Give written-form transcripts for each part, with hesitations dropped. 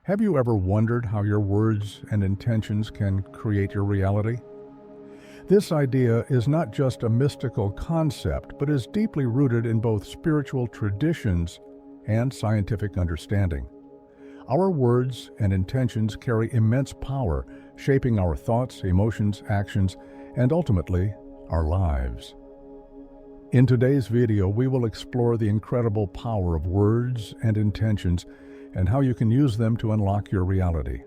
Have you ever wondered how your words and intentions can create your reality? This idea is not just a mystical concept, but is deeply rooted in both spiritual traditions and scientific understanding. Our words and intentions carry immense power, shaping our thoughts, emotions, actions, and ultimately, our lives. In today's video, we will explore the incredible power of words and intentions and how you can use them to unlock your reality.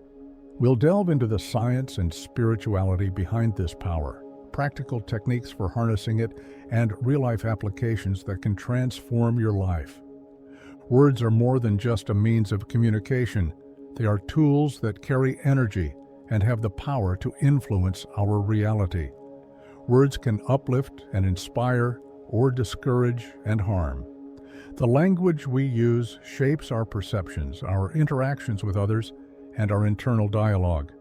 We'll delve into the science and spirituality behind this power, practical techniques for harnessing it, and real-life applications that can transform your life. Words are more than just a means of communication. They are tools that carry energy and have the power to influence our reality. Words can uplift and inspire, or discourage and harm. The language we use shapes our perceptions, our interactions with others, and our internal dialogue.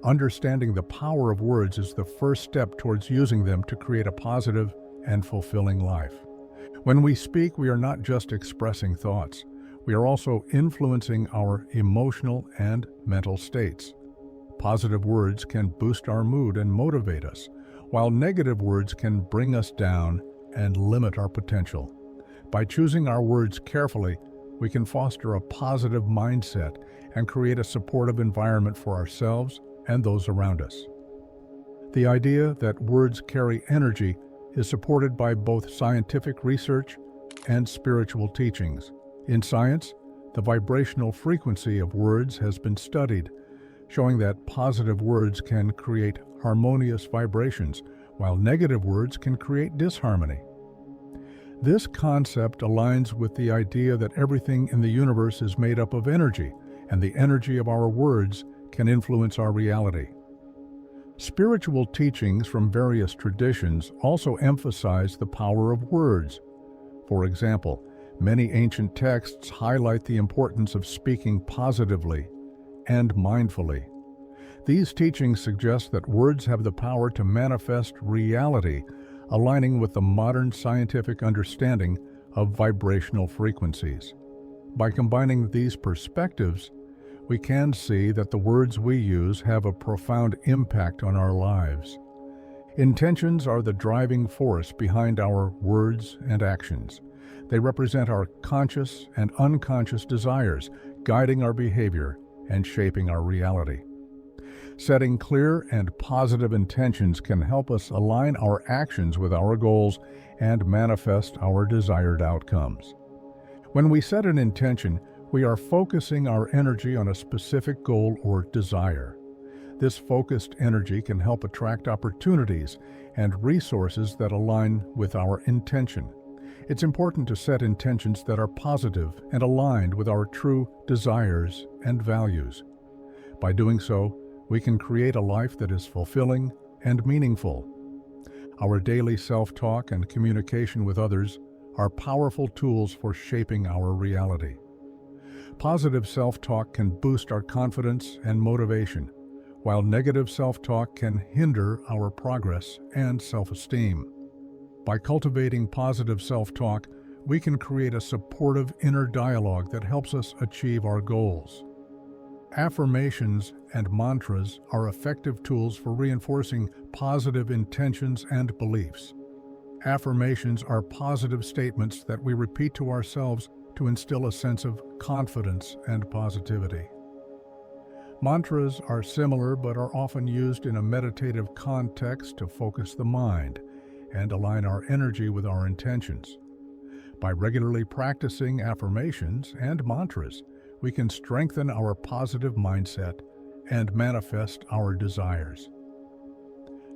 Understanding the power of words is the first step towards using them to create a positive and fulfilling life. When we speak, we are not just expressing thoughts. We are also influencing our emotional and mental states. Positive words can boost our mood and motivate us, while negative words can bring us down and limit our potential. By choosing our words carefully, we can foster a positive mindset and create a supportive environment for ourselves and those around us. The idea that words carry energy is supported by both scientific research and spiritual teachings. In science, the vibrational frequency of words has been studied, showing that positive words can create harmonious vibrations, while negative words can create disharmony. This concept aligns with the idea that everything in the universe is made up of energy, and the energy of our words can influence our reality. Spiritual teachings from various traditions also emphasize the power of words. For example, many ancient texts highlight the importance of speaking positively and mindfully. These teachings suggest that words have the power to manifest reality, aligning with the modern scientific understanding of vibrational frequencies. By combining these perspectives, we can see that the words we use have a profound impact on our lives. Intentions are the driving force behind our words and actions. They represent our conscious and unconscious desires, guiding our behavior and shaping our reality. Setting clear and positive intentions can help us align our actions with our goals and manifest our desired outcomes. When we set an intention, we are focusing our energy on a specific goal or desire. This focused energy can help attract opportunities and resources that align with our intention. It's important to set intentions that are positive and aligned with our true desires and values. By doing so, we can create a life that is fulfilling and meaningful. Our daily self-talk and communication with others are powerful tools for shaping our reality. Positive self-talk can boost our confidence and motivation, while negative self-talk can hinder our progress and self-esteem. By cultivating positive self-talk, we can create a supportive inner dialogue that helps us achieve our goals. Affirmations and mantras are effective tools for reinforcing positive intentions and beliefs. Affirmations are positive statements that we repeat to ourselves to instill a sense of confidence and positivity. Mantras are similar but are often used in a meditative context to focus the mind and align our energy with our intentions. By regularly practicing affirmations and mantras, we can strengthen our positive mindset and manifest our desires.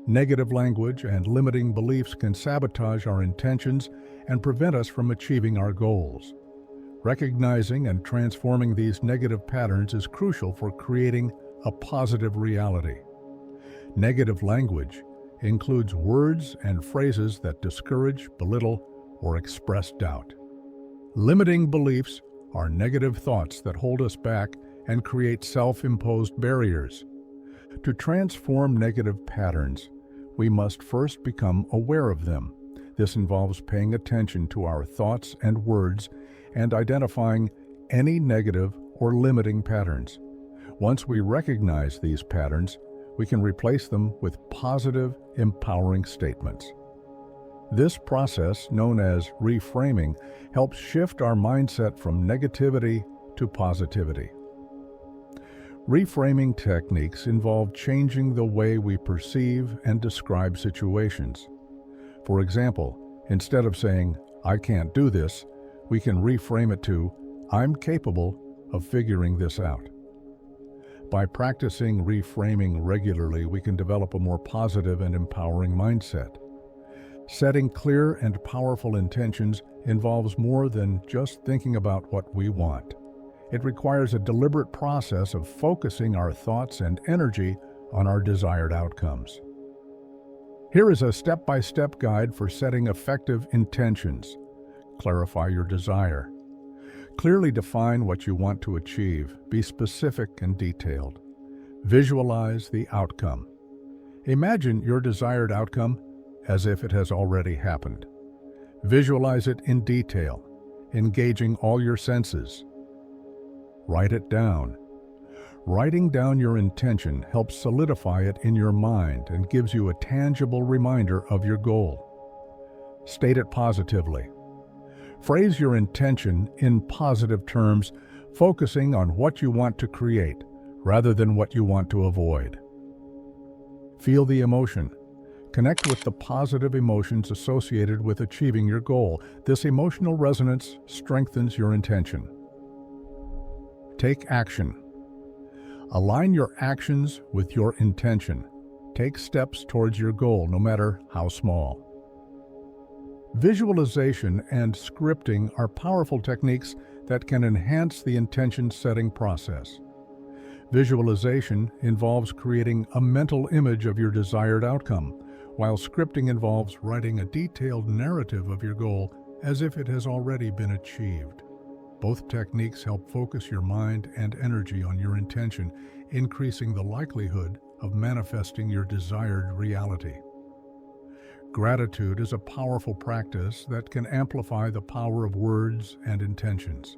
Negative language and limiting beliefs can sabotage our intentions and prevent us from achieving our goals. Recognizing and transforming these negative patterns is crucial for creating a positive reality. Negative language includes words and phrases that discourage, belittle, or express doubt. Limiting beliefs are negative thoughts that hold us back and create self-imposed barriers. To transform negative patterns, we must first become aware of them. This involves paying attention to our thoughts and words and identifying any negative or limiting patterns. Once we recognize these patterns, we can replace them with positive, empowering statements. This process, known as reframing, helps shift our mindset from negativity to positivity. Reframing techniques involve changing the way we perceive and describe situations. For example, instead of saying, "I can't do this," we can reframe it to, "I'm capable of figuring this out." By practicing reframing regularly, we can develop a more positive and empowering mindset. Setting clear and powerful intentions involves more than just thinking about what we want. It requires a deliberate process of focusing our thoughts and energy on our desired outcomes. Here is a step-by-step guide for setting effective intentions. Clarify your desire. Clearly define what you want to achieve. Be specific and detailed. Visualize the outcome. Imagine your desired outcome as if it has already happened. Visualize it in detail, engaging all your senses. Write it down. Writing down your intention helps solidify it in your mind and gives you a tangible reminder of your goal. State it positively. Phrase your intention in positive terms, focusing on what you want to create rather than what you want to avoid. Feel the emotion. Connect with the positive emotions associated with achieving your goal. This emotional resonance strengthens your intention. Take action. Align your actions with your intention. Take steps towards your goal, no matter how small. Visualization and scripting are powerful techniques that can enhance the intention-setting process. Visualization involves creating a mental image of your desired outcome, while scripting involves writing a detailed narrative of your goal as if it has already been achieved. Both techniques help focus your mind and energy on your intention, increasing the likelihood of manifesting your desired reality. Gratitude is a powerful practice that can amplify the power of words and intentions.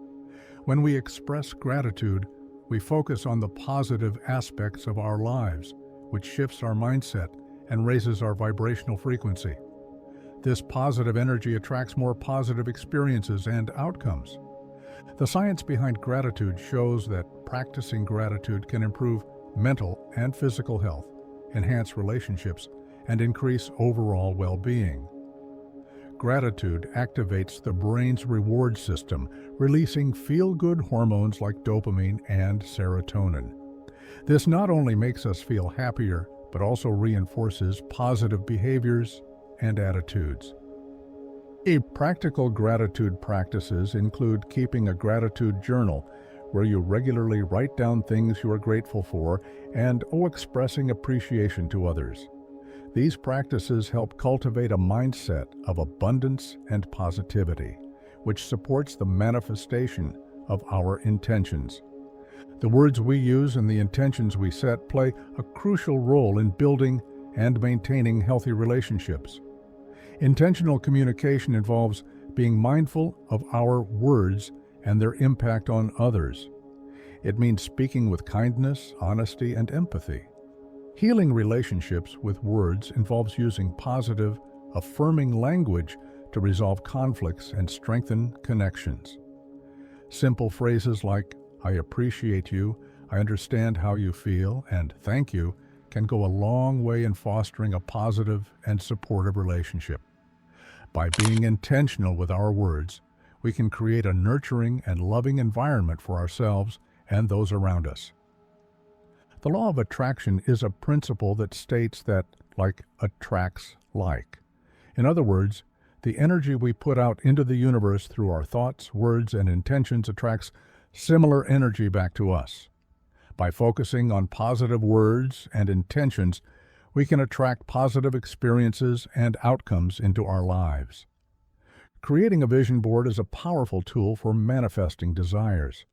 When we express gratitude, we focus on the positive aspects of our lives, which shifts our mindset and raises our vibrational frequency. This positive energy attracts more positive experiences and outcomes. The science behind gratitude shows that practicing gratitude can improve mental and physical health, enhance relationships, and increase overall well-being. Gratitude activates the brain's reward system, releasing feel-good hormones like dopamine and serotonin. This not only makes us feel happier, but also reinforces positive behaviors and attitudes. Practical gratitude practices include keeping a gratitude journal, where you regularly write down things you are grateful for, and expressing appreciation to others. These practices help cultivate a mindset of abundance and positivity, which supports the manifestation of our intentions. The words we use and the intentions we set play a crucial role in building and maintaining healthy relationships. Intentional communication involves being mindful of our words and their impact on others. It means speaking with kindness, honesty, and empathy. Healing relationships with words involves using positive, affirming language to resolve conflicts and strengthen connections. Simple phrases like, "I appreciate you," "I understand how you feel," and "thank you" can go a long way in fostering a positive and supportive relationship. By being intentional with our words, we can create a nurturing and loving environment for ourselves and those around us. The law of attraction is a principle that states that like attracts like. In other words, the energy we put out into the universe through our thoughts, words, and intentions attracts similar energy back to us. By focusing on positive words and intentions, we can attract positive experiences and outcomes into our lives. Creating a vision board is a powerful tool for manifesting desires.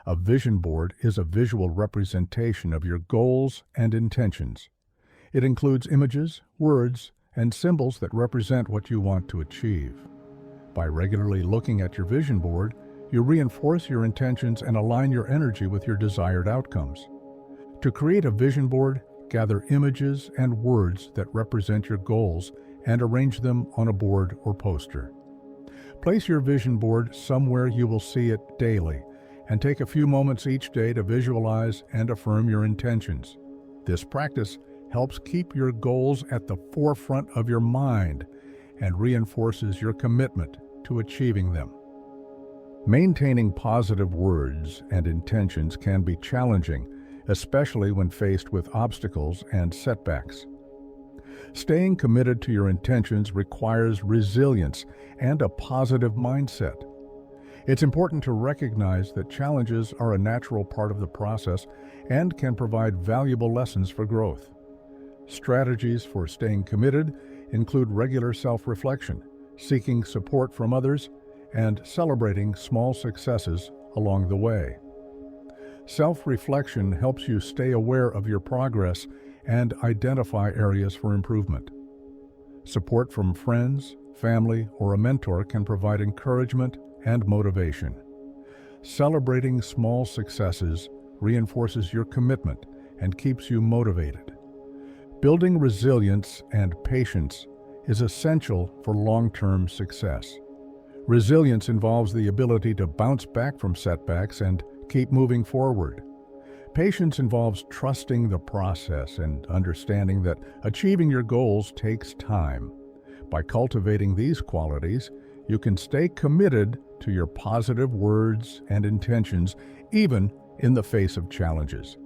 A vision board is a visual representation of your goals and intentions. It includes images, words, and symbols that represent what you want to achieve. By regularly looking at your vision board, you reinforce your intentions and align your energy with your desired outcomes. To create a vision board, gather images and words that represent your goals and arrange them on a board or poster. Place your vision board somewhere you will see it daily, and take a few moments each day to visualize and affirm your intentions. This practice helps keep your goals at the forefront of your mind and reinforces your commitment to achieving them. Maintaining positive words and intentions can be challenging, especially when faced with obstacles and setbacks. Staying committed to your intentions requires resilience and a positive mindset. It's important to recognize that challenges are a natural part of the process and can provide valuable lessons for growth. Strategies for staying committed include regular self-reflection, seeking support from others, and celebrating small successes along the way. Self-reflection helps you stay aware of your progress and identify areas for improvement. Support from friends, family, or a mentor can provide encouragement and motivation. Celebrating small successes reinforces your commitment and keeps you motivated. Building resilience and patience is essential for long-term success. Resilience involves the ability to bounce back from setbacks and keep moving forward. Patience involves trusting the process and understanding that achieving your goals takes time. By cultivating these qualities, you can stay committed to your positive words and intentions, even in the face of challenges.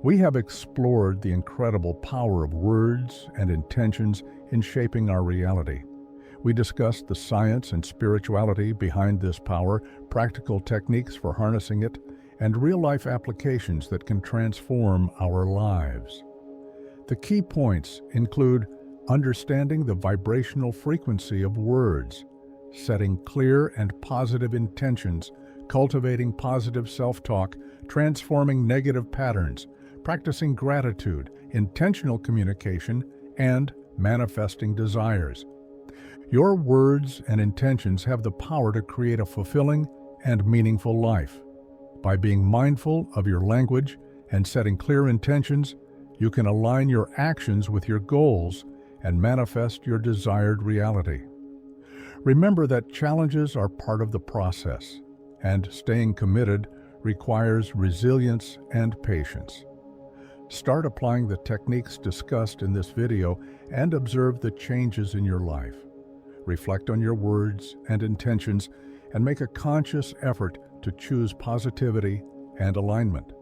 We have explored the incredible power of words and intentions in shaping our reality. We discussed the science and spirituality behind this power, practical techniques for harnessing it, and real-life applications that can transform our lives. The key points include understanding the vibrational frequency of words, setting clear and positive intentions, cultivating positive self-talk, transforming negative patterns, practicing gratitude, intentional communication, and manifesting desires. Your words and intentions have the power to create a fulfilling and meaningful life. By being mindful of your language and setting clear intentions, you can align your actions with your goals and manifest your desired reality. Remember that challenges are part of the process, and staying committed requires resilience and patience. Start applying the techniques discussed in this video and observe the changes in your life. Reflect on your words and intentions and make a conscious effort to choose positivity and alignment.